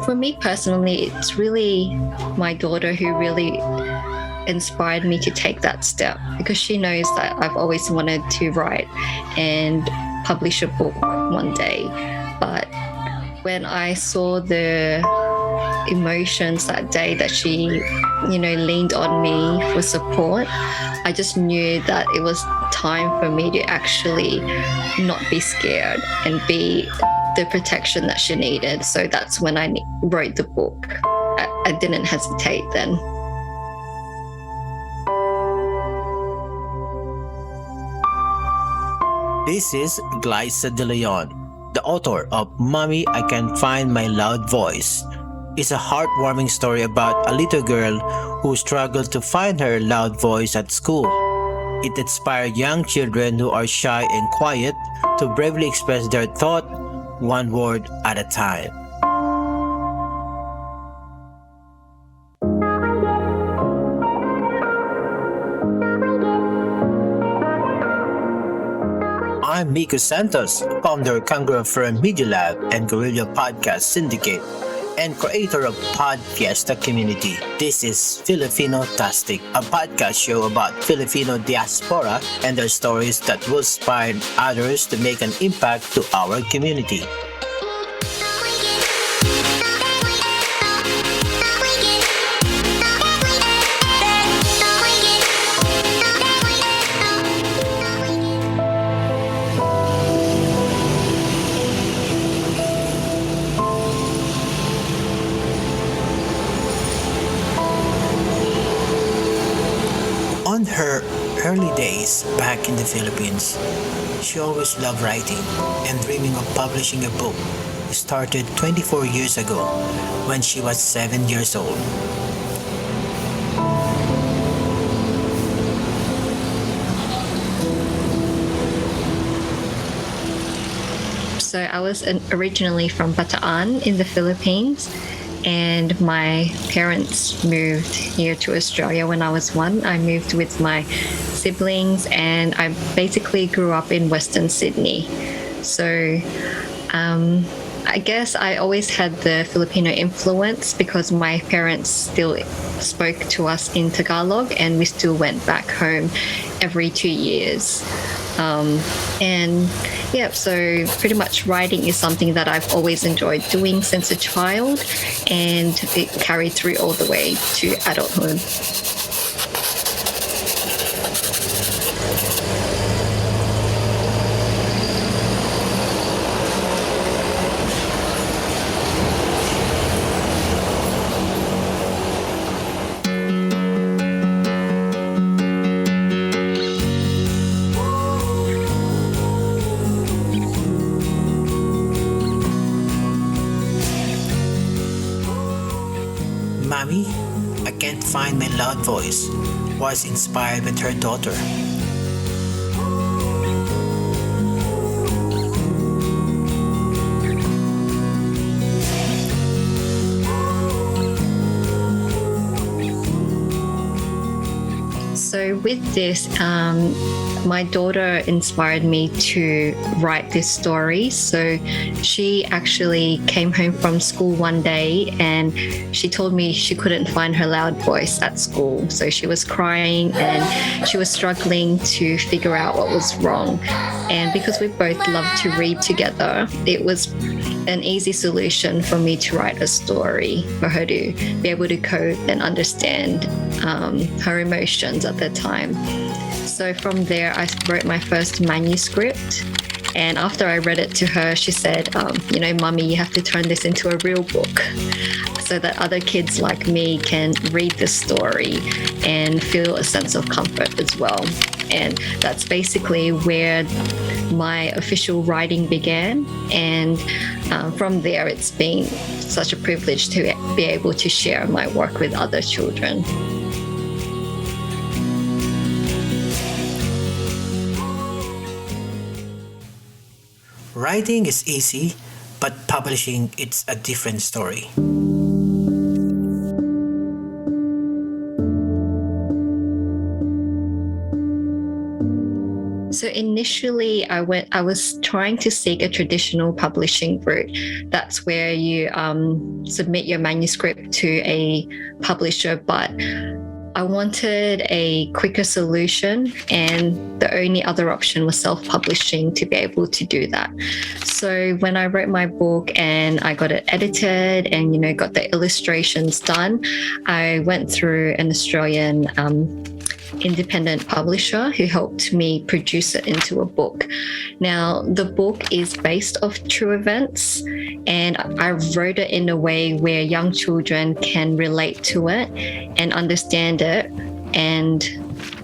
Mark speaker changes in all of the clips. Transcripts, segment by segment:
Speaker 1: For me personally, it's really my daughter who really inspired me to take that step, because she knows that I've always wanted to write and publish a book one day. But when I saw the emotions that day that she, leaned on me for support, I just knew that it was time for me to actually not be scared and be the protection that she needed. So that's when I wrote the book. I didn't hesitate then.
Speaker 2: This is Glaiza de Leon, the author of Mommy, I Can't Find My Loud Voice. It's a heartwarming story about a little girl who struggled to find her loud voice at school. It inspired young children who are shy and quiet to bravely express their thought one word at a time. I'm Miko Santos, founder of Kangaroo Firm Media Lab and Guerrilla Podcast Syndicate, and creator of Pod Fiesta Community. This is Filipino-tastic, a podcast show about Filipino diaspora and their stories that will inspire others to make an impact to our community. On her early days back in the Philippines, she always loved writing and dreaming of publishing a book started 24 years ago when she was 7 years old.
Speaker 1: So I was originally from Bataan in the Philippines, and my parents moved here to Australia when I was 1. I moved with my siblings, and I basically grew up in Western Sydney. So I guess I always had the Filipino influence because my parents still spoke to us in Tagalog, and we still went back home every 2 years. So pretty much writing is something that I've always enjoyed doing since a child, and it carried through all the way to adulthood.
Speaker 2: Mommy, I Can't Find My Loud Voice was inspired with her daughter.
Speaker 1: So with this, my daughter inspired me to write this story. So she actually came home from school one day and she told me she couldn't find her loud voice at school. So she was crying and she was struggling to figure out what was wrong. And because we both love to read together, it was an easy solution for me to write a story for her to be able to cope and understand her emotions at the time. So from there, I wrote my first manuscript. And after I read it to her, she said, Mummy, you have to turn this into a real book so that other kids like me can read the story and feel a sense of comfort as well. And that's basically where my official writing began. And from there, it's been such a privilege to be able to share my work with other children.
Speaker 2: Writing is easy, but publishing, it's a different story.
Speaker 1: So initially, I was trying to seek a traditional publishing route. That's where you submit your manuscript to a publisher, but I wanted a quicker solution, and the only other option was self-publishing to be able to do that. So when I wrote my book and I got it edited and got the illustrations done, I went through an Australian independent publisher who helped me produce it into a book. Now, the book is based off true events, and I wrote it in a way where young children can relate to it and understand it and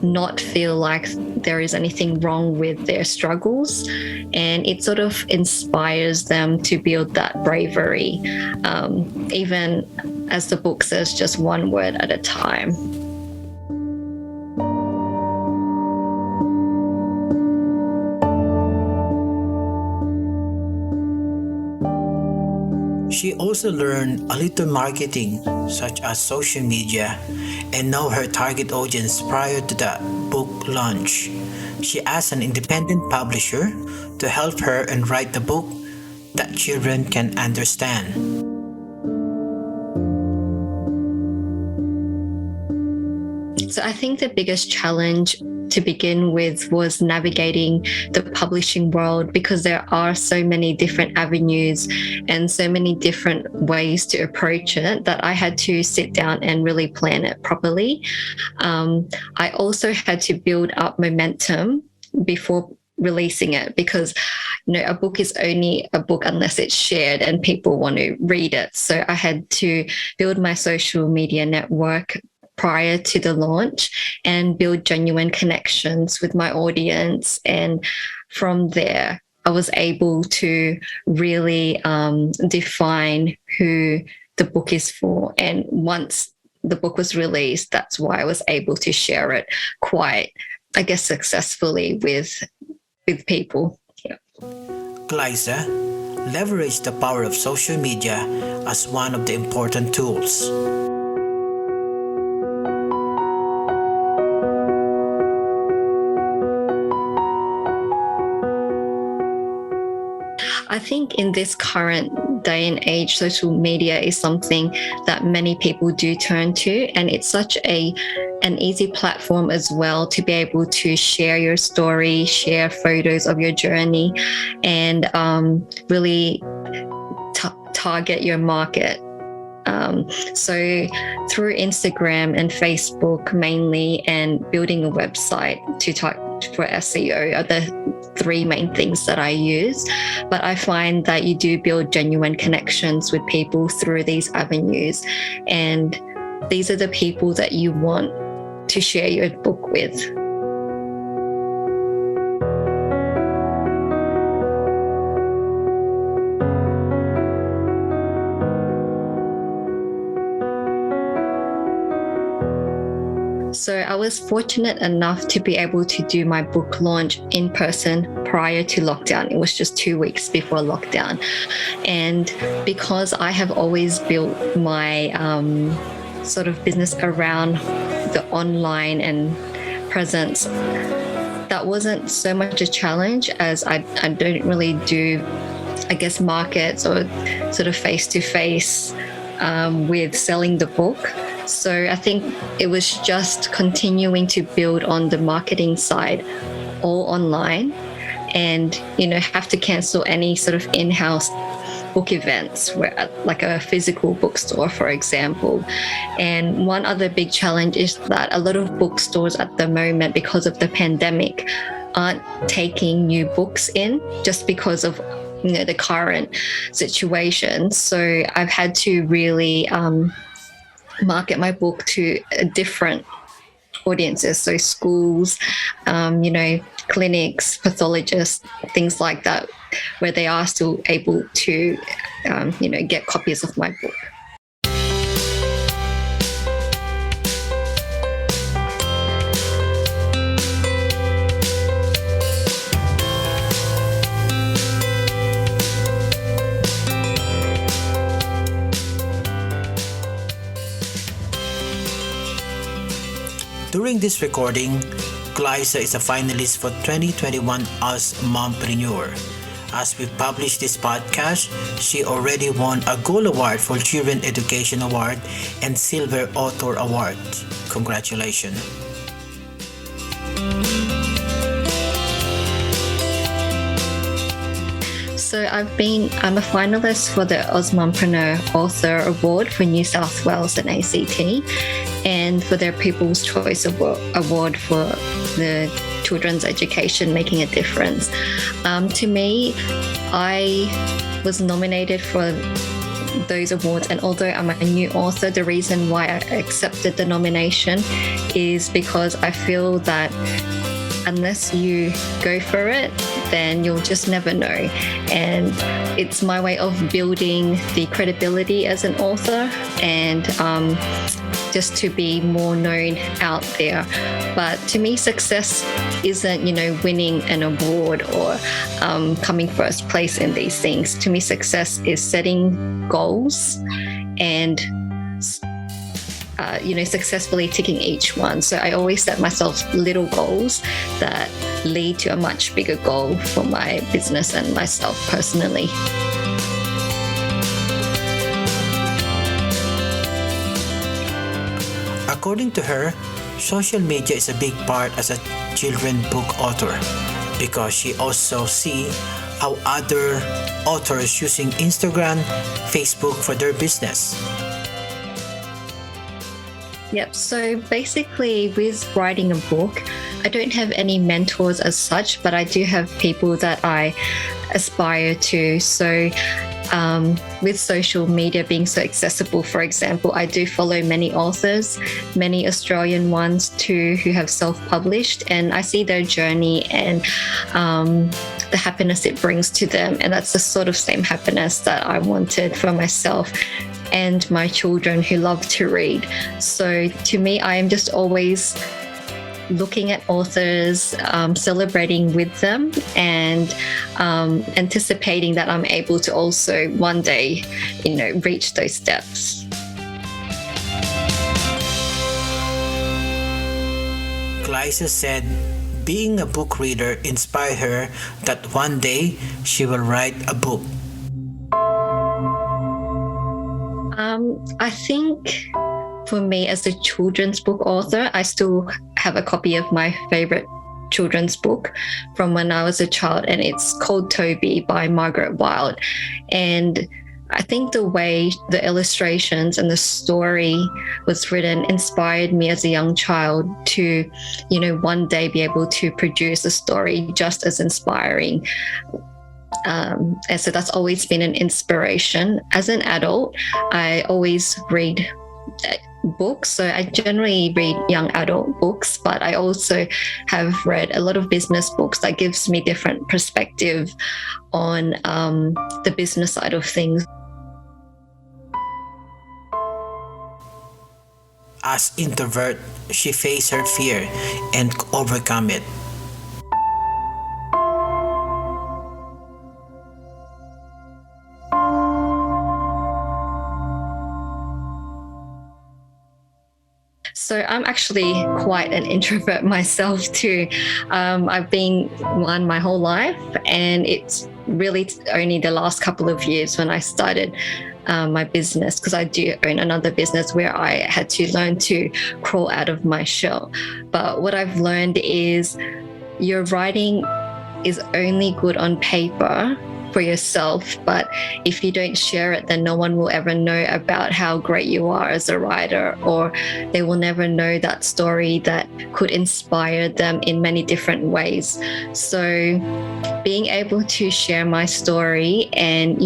Speaker 1: not feel like there is anything wrong with their struggles. And it sort of inspires them to build that bravery, even as the book says, just one word at a time.
Speaker 2: She also learned a little marketing, such as social media, and know her target audience prior to the book launch. She asked an independent publisher to help her and write the book that children can understand.
Speaker 1: So I think the biggest challenge to begin with was navigating the publishing world, because there are so many different avenues and so many different ways to approach it that I had to sit down and really plan it properly. I also had to build up momentum before releasing it, because a book is only a book unless it's shared and people want to read it. So I had to build my social media network prior to the launch and build genuine connections with my audience. And from there, I was able to really define who the book is for. And once the book was released, that's why I was able to share it quite, I guess, successfully with people. Yeah.
Speaker 2: Glaiza leveraged the power of social media as one of the important tools.
Speaker 1: I think in this current day and age, social media is something that many people do turn to, and it's such an easy platform as well to be able to share your story, share photos of your journey, and really target your market. So through Instagram and Facebook mainly, and building a website for SEO are the three main things that I use. But I find that you do build genuine connections with people through these avenues, and these are the people that you want to share your book with. So I was fortunate enough to be able to do my book launch in person prior to lockdown. It was just 2 weeks before lockdown. And because I have always built my sort of business around the online and presence, that wasn't so much a challenge, as I don't really do, I guess, markets or sort of face-to-face with selling the book. So I think it was just continuing to build on the marketing side, all online, and have to cancel any sort of in-house book events, where like a physical bookstore, for example. And one other big challenge is that a lot of bookstores at the moment, because of the pandemic, aren't taking new books in just because of the current situation. So I've had to really market my book to different audiences, so schools, clinics, pathologists, things like that, where they are still able to get copies of my book.
Speaker 2: During this recording, Glaiza is a finalist for 2021 Us Mompreneur. As we publish this podcast, she already won a Gold Award for Children Education Award and Silver Author Award. Congratulations.
Speaker 1: So I'm a finalist for the Mompreneur Author Award for New South Wales and ACT, and for their People's Choice Award for the children's education making a difference. To me, I was nominated for those awards, and although I'm a new author, the reason why I accepted the nomination is because I feel that unless you go for it, then you'll just never know. And it's my way of building the credibility as an author, and just to be more known out there. But to me, success isn't, winning an award or coming first place in these things. To me, success is setting goals and successfully ticking each one. So I always set myself little goals that lead to a much bigger goal for my business and myself personally.
Speaker 2: According to her, social media is a big part as a children book author because she also sees how other authors using Instagram, Facebook for their business.
Speaker 1: Yep. So basically, with writing a book, I don't have any mentors as such, but I do have people that I aspire to. So with social media being so accessible, for example, I do follow many authors, many Australian ones too, who have self-published, and I see their journey and the happiness it brings to them. And that's the sort of same happiness that I wanted for myself and my children who love to read. So to me, I am just always looking at authors, celebrating with them, and anticipating that I'm able to also one day, reach those steps.
Speaker 2: Glaiza said being a book reader inspired her that one day she will write a book.
Speaker 1: I think for me as a children's book author, I still have a copy of my favorite children's book from when I was a child, and it's called Toby by Margaret Wilde. And I think the way the illustrations and the story was written inspired me as a young child to, one day be able to produce a story just as inspiring. And so that's always been an inspiration. As an adult, I always read books. So I generally read young adult books, but I also have read a lot of business books that gives me different perspective on the business side of things.
Speaker 2: As introvert, she faced her fear and overcome it.
Speaker 1: So I'm actually quite an introvert myself too. I've been one my whole life, and it's really only the last couple of years when I started my business, because I do own another business where I had to learn to crawl out of my shell. But what I've learned is your writing is only good on paper for yourself, but if you don't share it, then no one will ever know about how great you are as a writer, or they will never know that story that could inspire them in many different ways. So being able to share my story and,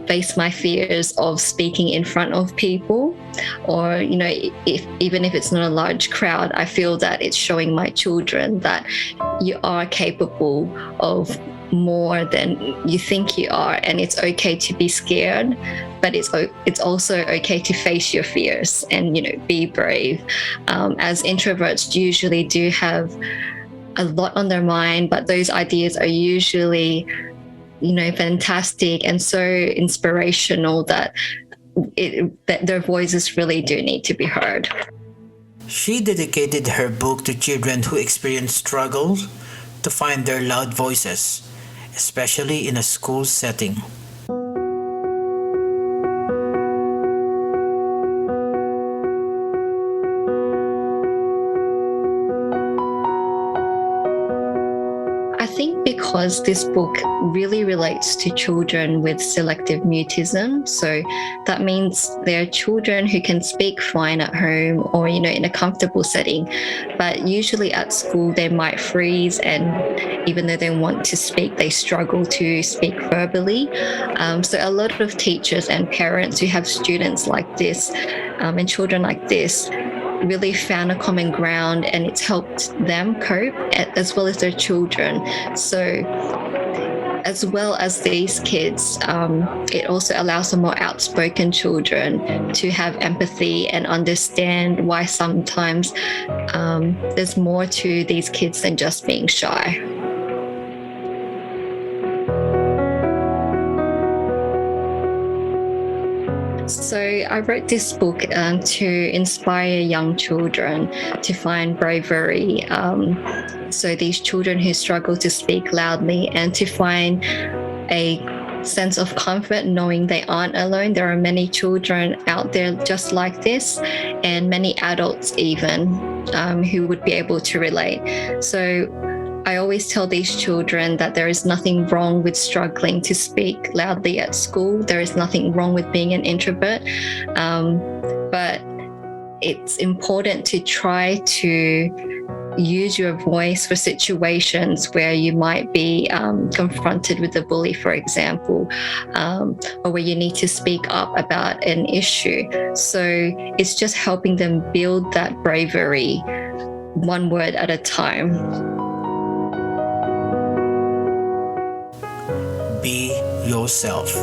Speaker 1: face my fears of speaking in front of people, or, even if it's not a large crowd, I feel that it's showing my children that you are capable of more than you think you are, and it's okay to be scared, but it's also okay to face your fears and be brave. As introverts usually do have a lot on their mind, but those ideas are usually fantastic and so inspirational that their voices really do need to be heard.
Speaker 2: She dedicated her book to children who experience struggle to find their loud voices, especially in a school setting.
Speaker 1: I think because this book really relates to children with selective mutism, so that means they're children who can speak fine at home or, in a comfortable setting, but usually at school they might freeze, and even though they want to speak, they struggle to speak verbally. So a lot of teachers and parents who have students like this and children like this really found a common ground, and it's helped them cope as well as their children. So as well as these kids, it also allows the more outspoken children to have empathy and understand why sometimes there's more to these kids than just being shy. So I wrote this book to inspire young children to find bravery. So these children who struggle to speak loudly, and to find a sense of comfort knowing they aren't alone. There are many children out there just like this, and many adults even who would be able to relate. So I always tell these children that there is nothing wrong with struggling to speak loudly at school. There is nothing wrong with being an introvert. But it's important to try to use your voice for situations where you might be confronted with a bully, for example, or where you need to speak up about an issue. So it's just helping them build that bravery one word at a time.
Speaker 2: Be yourself.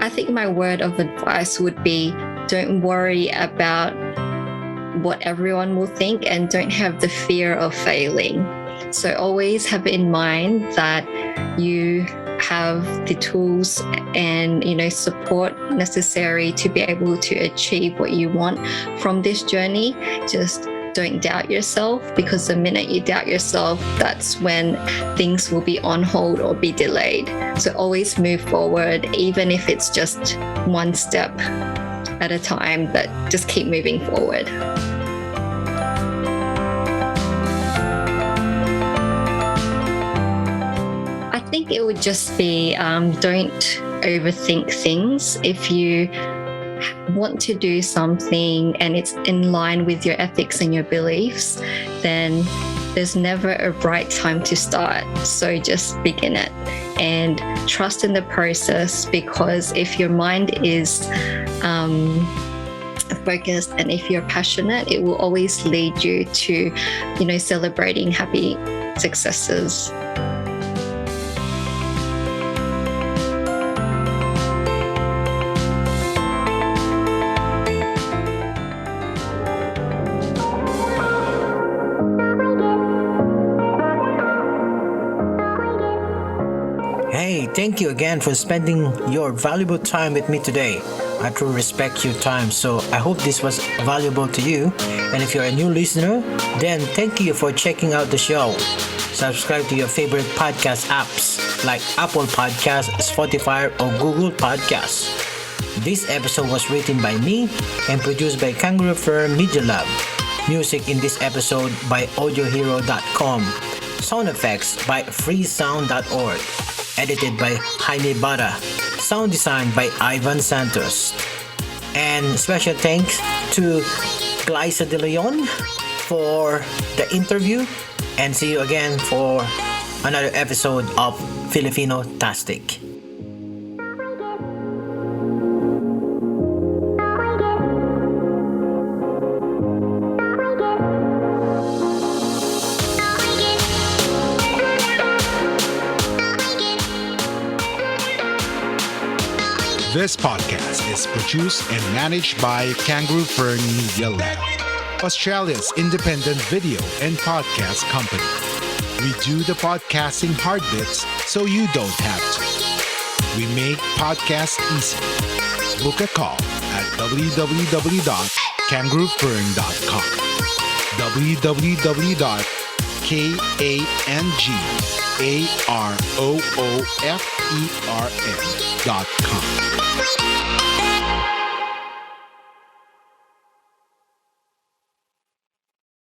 Speaker 1: I think my word of advice would be, don't worry about what everyone will think, and don't have the fear of failing. So always have in mind that you have the tools and support necessary to be able to achieve what you want from this journey. Just don't doubt yourself, because the minute you doubt yourself, that's when things will be on hold or be delayed. So always move forward, even if it's just one step at a time, but just keep moving forward. I think it would just be don't overthink things. If you want to do something and it's in line with your ethics and your beliefs, then there's never a right time to start. So just begin it and trust in the process, because if your mind is focused and if you're passionate, it will always lead you to, celebrating happy successes.
Speaker 2: Hey, thank you again for spending your valuable time with me today. I truly respect your time, so I hope this was valuable to you. And if you're a new listener, then thank you for checking out the show. Subscribe to your favorite podcast apps like Apple Podcasts, Spotify, or Google Podcasts. This episode was written by me and produced by Kangaroo Fern Media Lab. Music in this episode by audiohero.com. Sound effects by freesound.org. Edited by Jaime Barra. Sound design by Ivan Santos. And special thanks to Glaiza de Leon for the interview. And see you again for another episode of Filipino-tastic.
Speaker 3: This podcast is produced and managed by Kangaroo Fern Media Lab, Australia's independent video and podcast company. We do the podcasting hard bits so you don't have to. We make podcasts easy. Book a call at www.kangaroofern.com. www.kangaroofern.com.